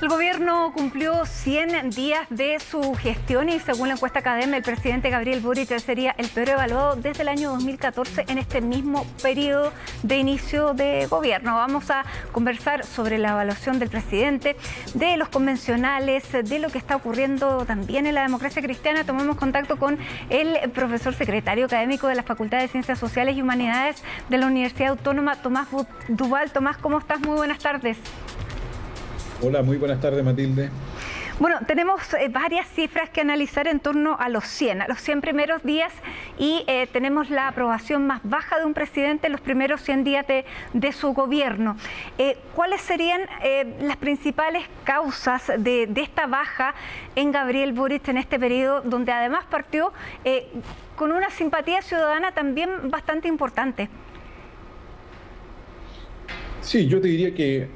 El gobierno cumplió 100 días de su gestión y según la encuesta Academia, el presidente Gabriel Boric sería el peor evaluado desde el año 2014 en este mismo periodo de inicio de gobierno. Vamos a conversar sobre la evaluación del presidente, de los convencionales, de lo que está ocurriendo también en la democracia cristiana. Tomamos contacto con el profesor secretario académico de la Facultad de Ciencias Sociales y Humanidades de la Universidad Autónoma, Tomás Duval. Tomás, ¿cómo estás? Muy buenas tardes. Hola, muy buenas tardes, Matilde. Bueno, tenemos varias cifras que analizar en torno a los 100 primeros días y tenemos la aprobación más baja de un presidente en los primeros 100 días de su gobierno. ¿Cuáles serían las principales causas de esta baja en Gabriel Boric en este periodo, donde además partió con una simpatía ciudadana también bastante importante? Sí, yo te diría que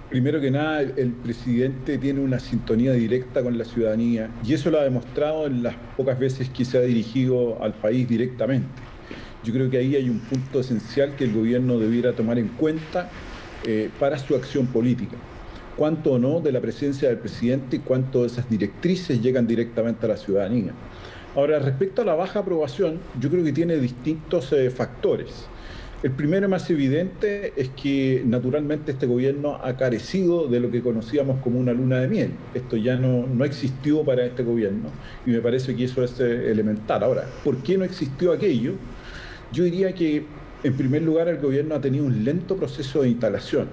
primero que nada, el presidente tiene una sintonía directa con la ciudadanía y eso lo ha demostrado en las pocas veces que se ha dirigido al país directamente. Yo creo que ahí hay un punto esencial que el gobierno debiera tomar en cuenta para su acción política. Cuánto o no de la presencia del presidente y cuánto de esas directrices llegan directamente a la ciudadanía. Ahora, respecto a la baja aprobación, yo creo que tiene distintos factores. El primero más evidente es que naturalmente este gobierno ha carecido de lo que conocíamos como una luna de miel. Esto ya no existió para este gobierno y me parece que eso es elemental. Ahora, ¿por qué no existió aquello? Yo diría que en primer lugar el gobierno ha tenido un lento proceso de instalación.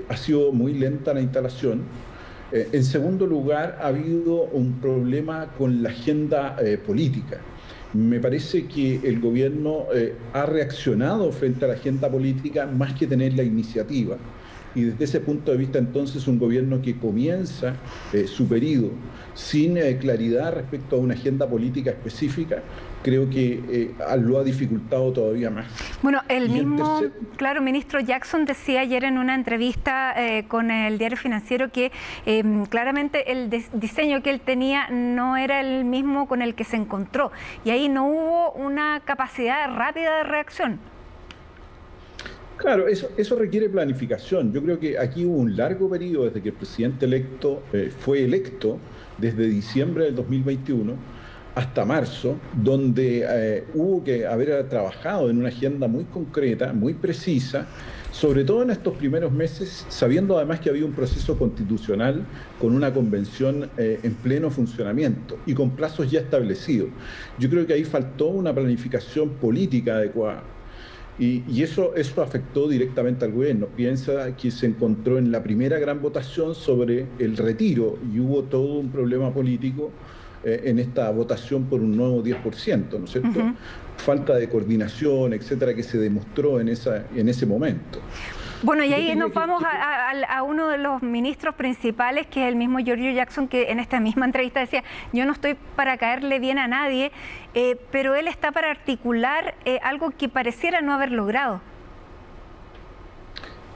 Ha sido muy lenta la instalación. En segundo lugar, ha habido un problema con la agenda política. Me parece que el gobierno ha reaccionado frente a la agenda política más que tener la iniciativa. Y desde ese punto de vista, entonces, un gobierno que comienza su periodo sin claridad respecto a una agenda política específica, creo que lo ha dificultado todavía más. Bueno, el mismo, claro, ministro Jackson decía ayer en una entrevista con el Diario Financiero que claramente el diseño que él tenía no era el mismo con el que se encontró y ahí no hubo una capacidad rápida de reacción. Claro, eso requiere planificación. Yo creo que aquí hubo un largo periodo desde que el presidente electo fue electo, desde diciembre del 2021 hasta marzo, donde hubo que haber trabajado en una agenda muy concreta, muy precisa, sobre todo en estos primeros meses, sabiendo además que había un proceso constitucional con una convención en pleno funcionamiento y con plazos ya establecidos. Yo creo que ahí faltó una planificación política adecuada. Y eso afectó directamente al gobierno. Piensa que se encontró en la primera gran votación sobre el retiro y hubo todo un problema político en esta votación por un nuevo 10%, ¿no es cierto? Falta de coordinación, etcétera, que se demostró en ese momento. Bueno, y ahí nos vamos a uno de los ministros principales, que es el mismo Giorgio Jackson, que en esta misma entrevista decía, yo no estoy para caerle bien a nadie, pero él está para articular algo que pareciera no haber logrado.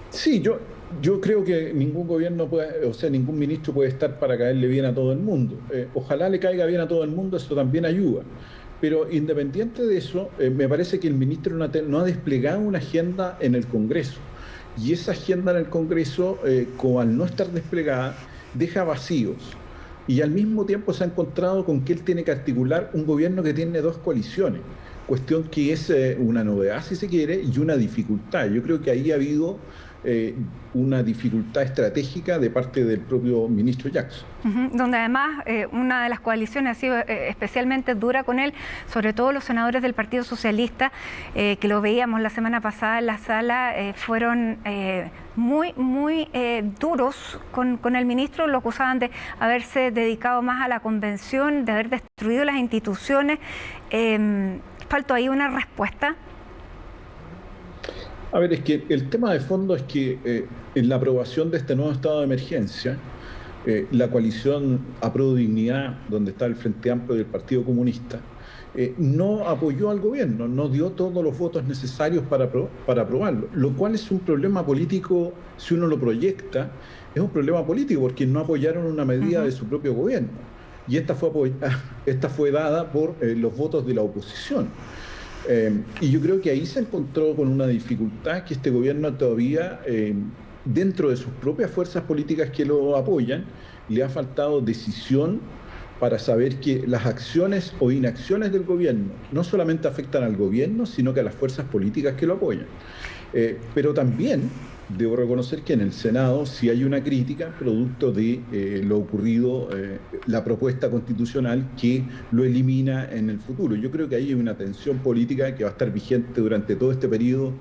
Sí, yo creo que ningún gobierno puede, o sea, ningún ministro puede estar para caerle bien a todo el mundo. Ojalá le caiga bien a todo el mundo, eso también ayuda. Pero independiente de eso, me parece que el ministro no ha desplegado una agenda en el Congreso. Y esa agenda en el Congreso, como al no estar desplegada, deja vacíos. Y al mismo tiempo se ha encontrado con que él tiene que articular un gobierno que tiene dos coaliciones. Cuestión que es una novedad, si se quiere, y una dificultad. Yo creo que ahí ha habido una dificultad estratégica de parte del propio ministro Jackson. Donde además una de las coaliciones ha sido especialmente dura con él, sobre todo los senadores del Partido Socialista, que lo veíamos la semana pasada en la sala, fueron muy duros con el ministro, lo acusaban de haberse dedicado más a la convención, de haber destruido las instituciones. ¿Faltó ahí una respuesta? A ver, es que el tema de fondo es que en la aprobación de este nuevo estado de emergencia, la coalición Apruebo Dignidad, donde está el Frente Amplio del Partido Comunista, no apoyó al gobierno, no dio todos los votos necesarios para aprobarlo, lo cual es un problema político, si uno lo proyecta, es un problema político porque no apoyaron una medida de su propio gobierno. Y esta fue dada por los votos de la oposición. Y yo creo que ahí se encontró con una dificultad que este gobierno todavía dentro de sus propias fuerzas políticas que lo apoyan, le ha faltado decisión para saber que las acciones o inacciones del gobierno no solamente afectan al gobierno, sino que a las fuerzas políticas que lo apoyan. Pero también debo reconocer que en el Senado sí hay una crítica producto de lo ocurrido, la propuesta constitucional que lo elimina en el futuro. Yo creo que ahí hay una tensión política que va a estar vigente durante todo este periodo,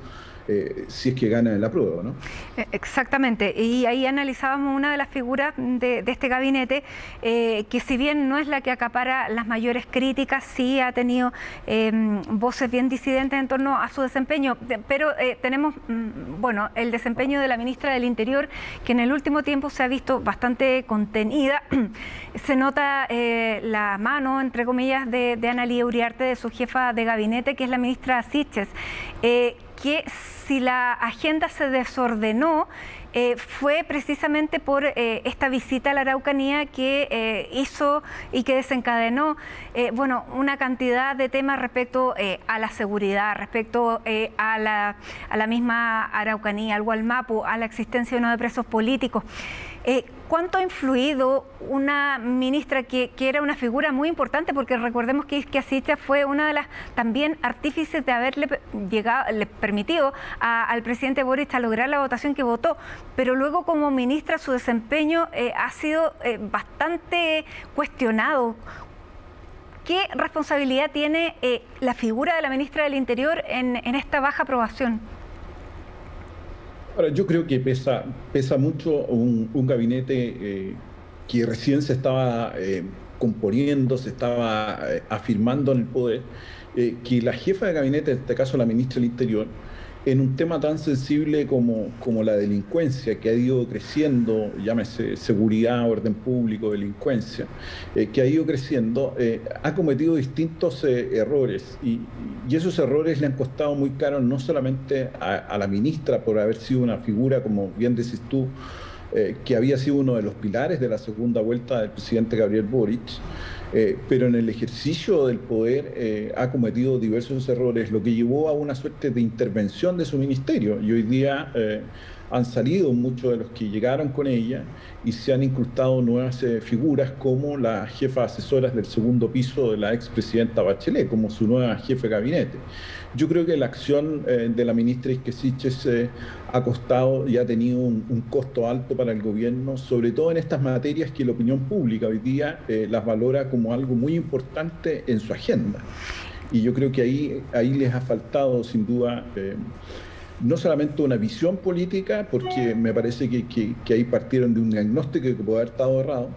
si es que gana en la prueba, ¿no? Exactamente, y ahí analizábamos una de las figuras de este gabinete, que si bien no es la que acapara las mayores críticas, sí ha tenido voces bien disidentes en torno a su desempeño, pero tenemos, bueno, el desempeño de la ministra del Interior, que en el último tiempo se ha visto bastante contenida. Se nota la mano, entre comillas, de Analía Uriarte, de su jefa de gabinete, que es la ministra Siches, que si la agenda se desordenó, fue precisamente por esta visita a la Araucanía que hizo y que desencadenó bueno, una cantidad de temas respecto a la seguridad, respecto a la misma Araucanía, al Gualmapu, a la existencia de uno de presos políticos. ¿Cuánto ha influido una ministra que era una figura muy importante? Porque recordemos que Isquia Siches fue una de las también artífices de haberle permitido al presidente Boric a lograr la votación que votó, pero luego como ministra su desempeño ha sido bastante cuestionado. ¿Qué responsabilidad tiene la figura de la ministra del Interior en esta baja aprobación? Ahora, yo creo que pesa mucho un gabinete que recién se estaba componiendo, se estaba afirmando en el poder, que la jefa de gabinete, en este caso la ministra del Interior, en un tema tan sensible como la delincuencia, que ha ido creciendo, llámese seguridad, orden público, delincuencia, que ha ido creciendo, ha cometido distintos errores y esos errores le han costado muy caro no solamente a la ministra por haber sido una figura, como bien decís tú, que había sido uno de los pilares de la segunda vuelta del presidente Gabriel Boric, pero en el ejercicio del poder ha cometido diversos errores, lo que llevó a una suerte de intervención de su ministerio. Y hoy día han salido muchos de los que llegaron con ella y se han incrustado nuevas figuras como la jefa de asesoras del segundo piso de la expresidenta Bachelet, como su nueva jefe de gabinete. Yo creo que la acción de la ministra Isquia Siches ha costado y ha tenido un costo alto para el gobierno, sobre todo en estas materias que la opinión pública hoy día las valora como algo muy importante en su agenda. Y yo creo que ahí les ha faltado, sin duda, no solamente una visión política, porque me parece que ahí partieron de un diagnóstico que puede haber estado errado,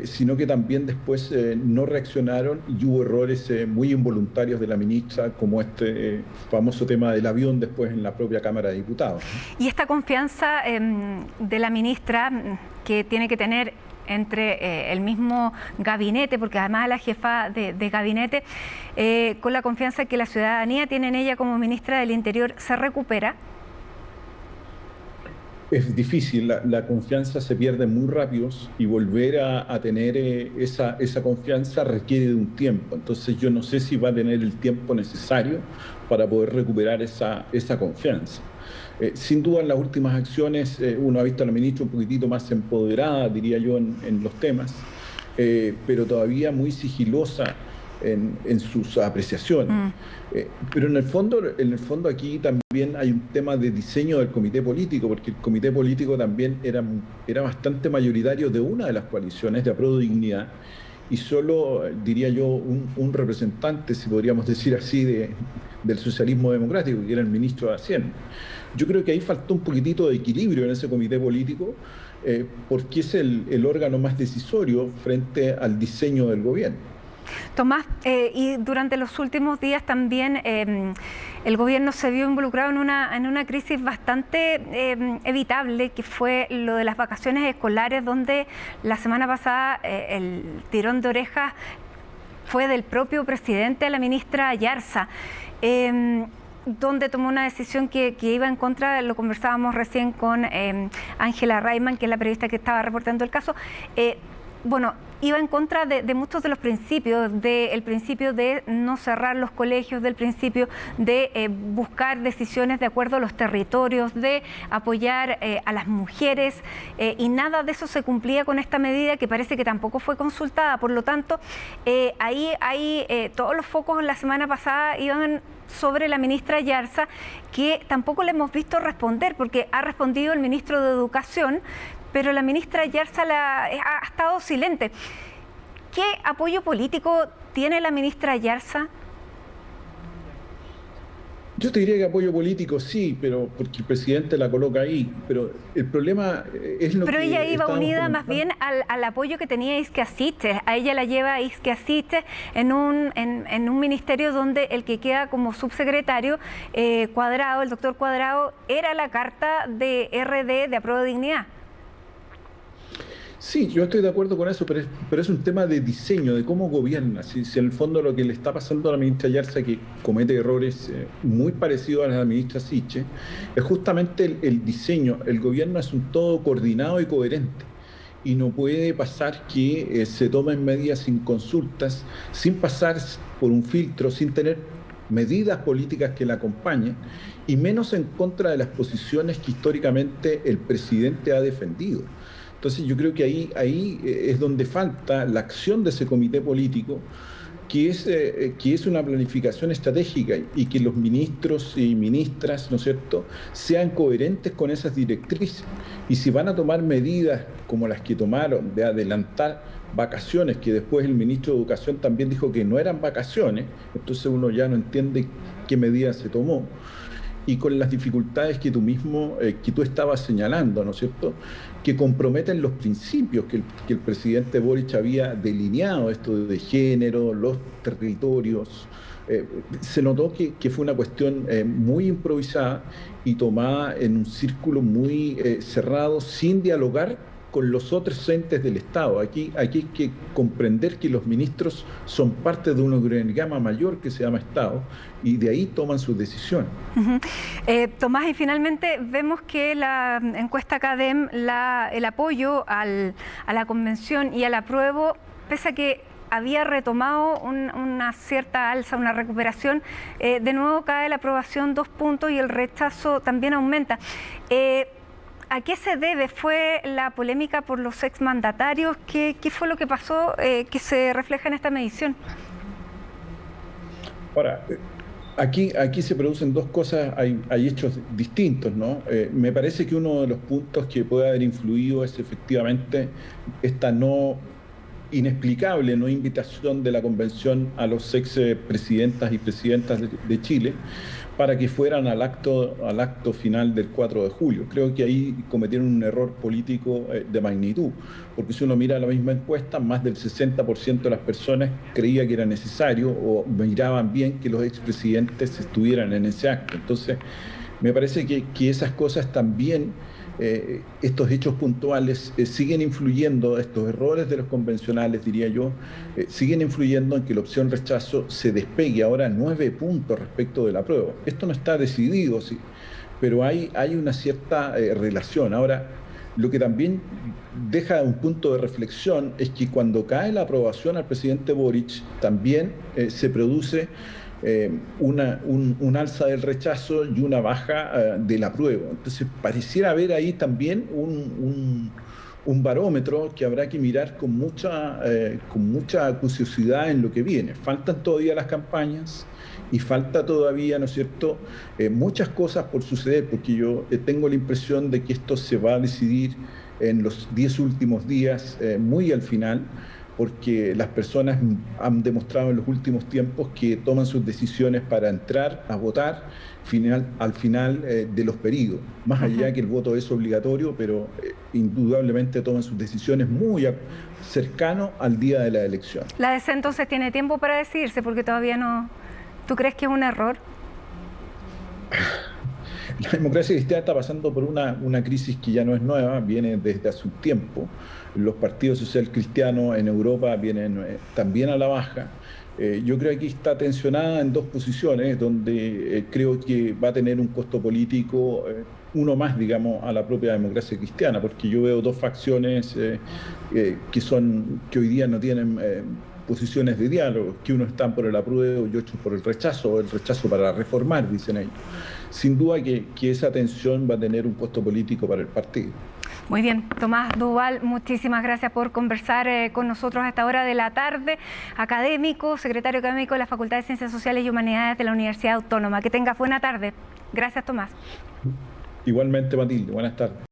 sino que también después no reaccionaron y hubo errores muy involuntarios de la ministra, como este famoso tema del avión después en la propia Cámara de Diputados. Y esta confianza de la ministra que tiene que tener entre el mismo gabinete, porque además es la jefa de gabinete, con la confianza que la ciudadanía tiene en ella como ministra del Interior, ¿se recupera? Es difícil, la confianza se pierde muy rápido y volver a tener esa confianza requiere de un tiempo. Entonces yo no sé si va a tener el tiempo necesario para poder recuperar esa confianza. Sin duda en las últimas acciones uno ha visto a la ministra un poquitito más empoderada, diría yo, en los temas, pero todavía muy sigilosa en sus apreciaciones. Pero en el fondo aquí también hay un tema de diseño del comité político, porque el comité político también era bastante mayoritario de una de las coaliciones de Apruebo Dignidad, y solo, diría yo, un representante, si podríamos decir así, del socialismo democrático, que era el ministro de Hacienda. Yo creo que ahí faltó un poquitito de equilibrio en ese comité político, porque es el órgano más decisorio frente al diseño del gobierno. Tomás, y durante los últimos días también el gobierno se vio involucrado en una crisis bastante evitable, que fue lo de las vacaciones escolares, donde la semana pasada el tirón de orejas fue del propio presidente a la ministra Ayarza, donde tomó una decisión que iba en contra, lo conversábamos recién con Ángela Rayman, que es la periodista que estaba reportando el caso. Bueno, iba en contra de muchos de los principios, del principio de no cerrar los colegios, del principio de buscar decisiones de acuerdo a los territorios, de apoyar a las mujeres, y nada de eso se cumplía con esta medida que parece que tampoco fue consultada. Por lo tanto, todos los focos la semana pasada iban sobre la ministra Yarza, que tampoco le hemos visto responder, porque ha respondido el ministro de Educación, pero la ministra Yarza ha estado silente. ¿Qué apoyo político tiene la ministra Yarza? Yo te diría que apoyo político sí, pero porque el presidente la coloca ahí. Pero el problema es lo que... Pero ella iba unida más bien al apoyo que tenía Isquia Siches. A ella la lleva Isquia Siches en un ministerio donde el que queda como subsecretario, Cuadrado, el doctor Cuadrado, era la carta de RD de Apruebo Dignidad. Sí, yo estoy de acuerdo con eso, pero es un tema de diseño, de cómo gobierna. Si en el fondo lo que le está pasando a la ministra Yarza, que comete errores muy parecidos a la ministra Siches, es justamente el diseño. El gobierno es un todo coordinado y coherente. Y no puede pasar que se tomen medidas sin consultas, sin pasar por un filtro, sin tener medidas políticas que la acompañen, y menos en contra de las posiciones que históricamente el presidente ha defendido. Entonces yo creo que ahí es donde falta la acción de ese comité político, que es una planificación estratégica, y que los ministros y ministras, ¿no es cierto?, sean coherentes con esas directrices. Y si van a tomar medidas como las que tomaron de adelantar vacaciones, que después el ministro de Educación también dijo que no eran vacaciones, entonces uno ya no entiende qué medidas se tomó. Y con las dificultades que tú estabas señalando, ¿no es cierto?, que comprometen los principios que el presidente Boric había delineado, esto de género, los territorios. Se notó que fue una cuestión muy improvisada y tomada en un círculo muy cerrado, sin dialogar con los otros entes del Estado. Aquí hay que comprender que los ministros son parte de un organigrama mayor que se llama Estado, y de ahí toman sus decisiones. Tomás, y finalmente vemos que la encuesta CADEM, el apoyo a la convención y al apruebo, pese a que había retomado una cierta alza, una recuperación, de nuevo cae la aprobación 2 puntos y el rechazo también aumenta. ¿A qué se debe? ¿Fue la polémica por los exmandatarios? ¿Qué fue lo que pasó que se refleja en esta medición? Ahora, aquí se producen dos cosas, hay hechos distintos, ¿no? Me parece que uno de los puntos que puede haber influido es efectivamente esta inexplicable no invitación de la convención a los expresidentas y presidentas de Chile para que fueran al acto final del 4 de julio. Creo que ahí cometieron un error político de magnitud, porque si uno mira la misma encuesta, más del 60% de las personas creía que era necesario o miraban bien que los expresidentes estuvieran en ese acto. Entonces, me parece que esas cosas también, estos hechos puntuales siguen influyendo, estos errores de los convencionales, diría yo, siguen influyendo en que la opción rechazo se despegue ahora 9 puntos respecto de la prueba. Esto no está decidido, sí, pero hay una cierta relación. Ahora, lo que también deja un punto de reflexión es que cuando cae la aprobación al presidente Boric, también se produce un alza del rechazo y una baja del apruebo. Entonces pareciera haber ahí también un barómetro que habrá que mirar con mucha acuciosidad en lo que viene. Faltan todavía las campañas y falta todavía, ¿no es cierto?, muchas cosas por suceder, porque yo tengo la impresión de que esto se va a decidir en los 10 últimos días, muy al final, porque las personas han demostrado en los últimos tiempos que toman sus decisiones para entrar a votar al final de los periodos, más allá que el voto es obligatorio, pero indudablemente toman sus decisiones muy cercano al día de la elección. La DC entonces tiene tiempo para decidirse, porque todavía no... ¿Tú crees que es un error? La democracia cristiana está pasando por una crisis que ya no es nueva, viene desde hace un tiempo. Los partidos social cristianos en Europa vienen también a la baja, Yo creo que aquí está tensionada en dos posiciones, donde creo que va a tener un costo político, uno más, digamos, a la propia democracia cristiana, porque yo veo dos facciones que hoy día no tienen posiciones de diálogo, que unos están por el apruebo y otros por el rechazo para reformar, dicen ellos. Sin duda que esa tensión va a tener un costo político para el partido. Muy bien, Tomás Duval, muchísimas gracias por conversar con nosotros a esta hora de la tarde. Académico, secretario académico de la Facultad de Ciencias Sociales y Humanidades de la Universidad Autónoma. Que tengas buena tarde. Gracias, Tomás. Igualmente, Matilde, buenas tardes.